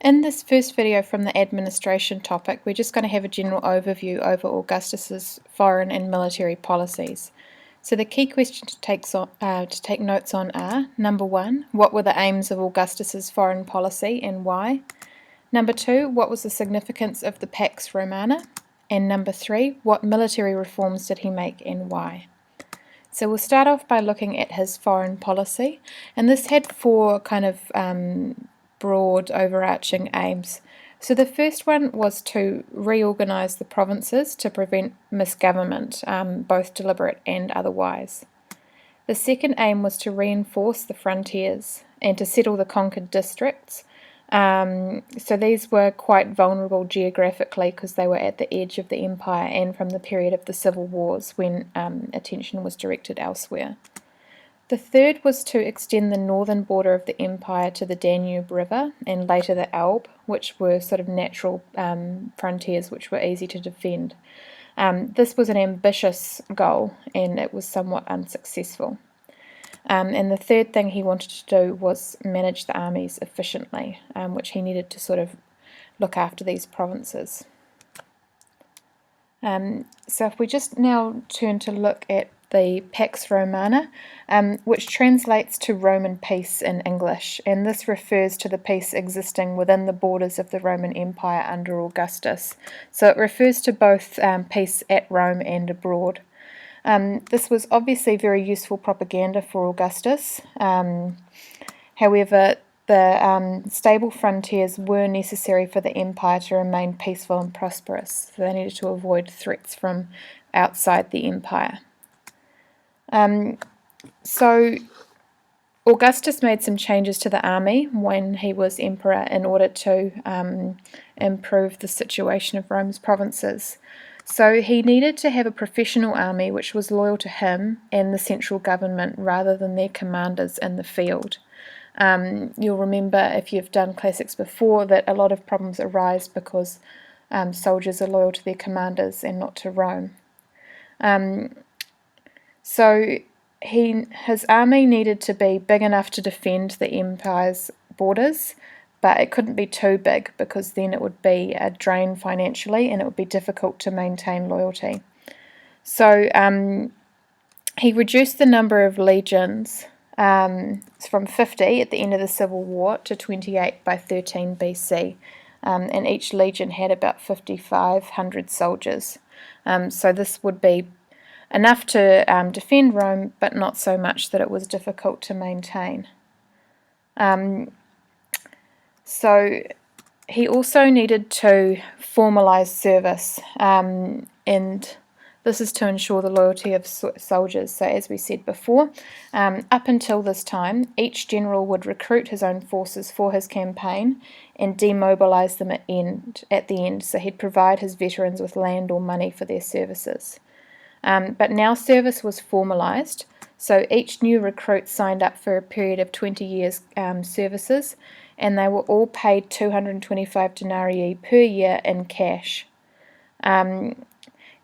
In this first video from the administration topic, we're just going to have a general overview over Augustus's foreign and military policies. So the key questions to take notes on are: number 1, what were the aims of Augustus's foreign policy and why? Number 2, what was the significance of the Pax Romana? And number 3, what military reforms did he make and why? So we'll start off by looking at his foreign policy, and this had four kind of broad overarching aims. So the first one was to reorganise the provinces to prevent misgovernment, both deliberate and otherwise. The second aim was to reinforce the frontiers and to settle the conquered districts. So these were quite vulnerable geographically because they were at the edge of the empire and from the period of the civil wars when attention was directed elsewhere. The third was to extend the northern border of the empire to the Danube River and later the Elbe, which were sort of natural frontiers which were easy to defend. This was an ambitious goal and it was somewhat unsuccessful. And the third thing he wanted to do was manage the armies efficiently, which he needed to sort of look after these provinces. So if we just now turn to look at the Pax Romana, which translates to Roman peace in English, and this refers to the peace existing within the borders of the Roman Empire under Augustus. So it refers to both peace at Rome and abroad. This was obviously very useful propaganda for Augustus. However, the stable frontiers were necessary for the empire to remain peaceful and prosperous, so they needed to avoid threats from outside the empire. So Augustus made some changes to the army when he was emperor in order to improve the situation of Rome's provinces. So he needed to have a professional army which was loyal to him and the central government rather than their commanders in the field. You'll remember, if you've done classics before, that a lot of problems arise because soldiers are loyal to their commanders and not to Rome. So his army needed to be big enough to defend the empire's borders, but it couldn't be too big because then it would be a drain financially and it would be difficult to maintain loyalty. So he reduced the number of legions from 50 at the end of the Civil War to 28 by 13 BC, and each legion had about 5,500 soldiers. So this would be enough to defend Rome, but not so much that it was difficult to maintain. So he also needed to formalise service, and this is to ensure the loyalty of soldiers. So as we said before, up until this time, each general would recruit his own forces for his campaign and demobilise them at the end. So he'd provide his veterans with land or money for their services. But now service was formalised, so each new recruit signed up for a period of 20 years services, and they were all paid 225 denarii per year in cash. And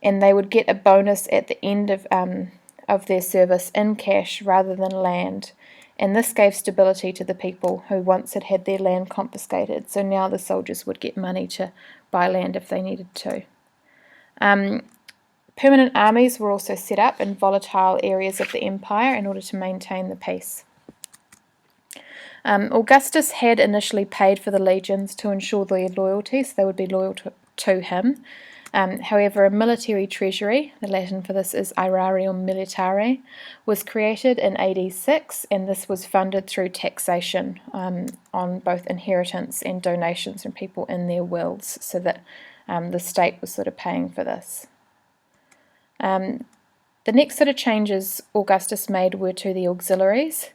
they would get a bonus at the end of their service in cash rather than land, and this gave stability to the people who once had had their land confiscated, so now the soldiers would get money to buy land if they needed to. Permanent armies were also set up in volatile areas of the empire in order to maintain the peace. Augustus had initially paid for the legions to ensure their loyalty, so they would be loyal to him. However, a military treasury, the Latin for this is aerarium militare, was created in AD 6, and this was funded through taxation on both inheritance and donations from people in their wills, so that the state was sort of paying for this. The next sort of changes Augustus made were to the auxiliaries.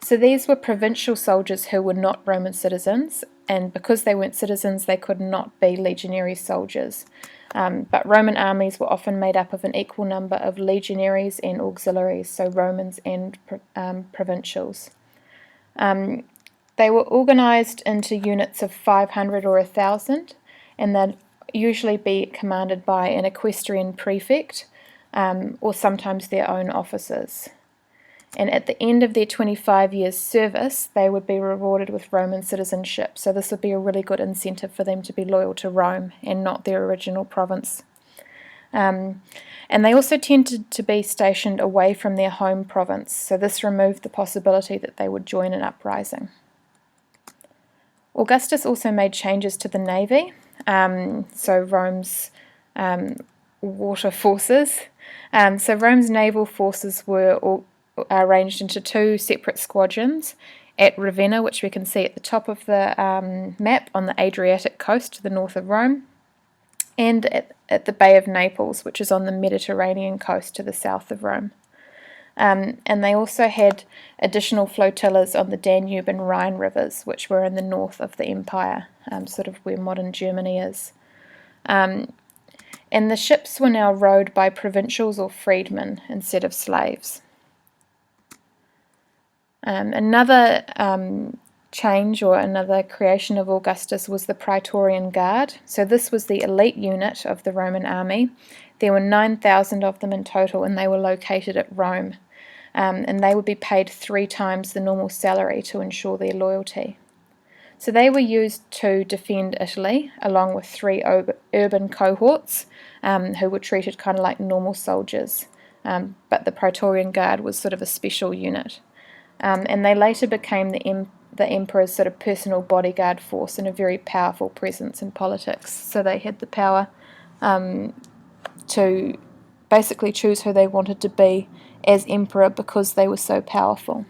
So these were provincial soldiers who were not Roman citizens, and because they weren't citizens they could not be legionary soldiers. But Roman armies were often made up of an equal number of legionaries and auxiliaries, so Romans and provincials. They were organised into units of 500 or 1,000, and they'd usually be commanded by an equestrian prefect, or sometimes their own officers. and at the end of their 25 years service they would be rewarded with Roman citizenship. So this would be a really good incentive for them to be loyal to Rome and not their original province. And they also tended to be stationed away from their home province, so this removed the possibility that they would join an uprising. Augustus also made changes to the navy, so Rome's water forces. So Rome's naval forces were arranged into two separate squadrons at Ravenna, which we can see at the top of the map on the Adriatic coast to the north of Rome, and at the Bay of Naples, which is on the Mediterranean coast to the south of Rome. And they also had additional flotillas on the Danube and Rhine rivers, which were in the north of the empire, sort of where modern Germany is. And the ships were now rowed by provincials or freedmen instead of slaves. Another change or another creation of Augustus was the Praetorian Guard. So this was the elite unit of the Roman army. There were 9,000 of them in total, and they were located at Rome. And they would be paid 3 times the normal salary to ensure their loyalty. So they were used to defend Italy, along with 3 urban cohorts who were treated kind of like normal soldiers. But the Praetorian Guard was sort of a special unit. And they later became the emperor's sort of personal bodyguard force and a very powerful presence in politics. So they had the power to basically choose who they wanted to be as emperor because they were so powerful.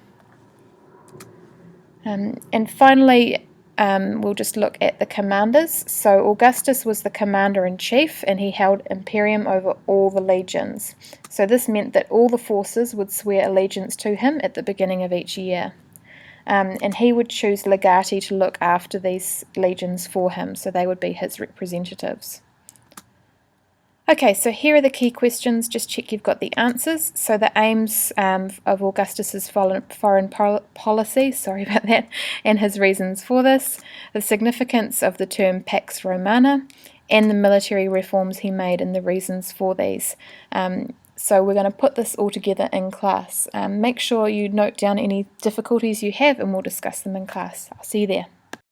And finally, we'll just look at the commanders. So Augustus was the commander-in-chief, and he held imperium over all the legions. So this meant that all the forces would swear allegiance to him at the beginning of each year. And he would choose legati to look after these legions for him, so they would be his representatives. Okay, so here are the key questions. Just check you've got the answers. So the aims of Augustus's foreign policy, sorry about that, and his reasons for this, the significance of the term Pax Romana, and the military reforms he made and the reasons for these. So we're going to put this all together in class. Make sure you note down any difficulties you have, and we'll discuss them in class. I'll see you there.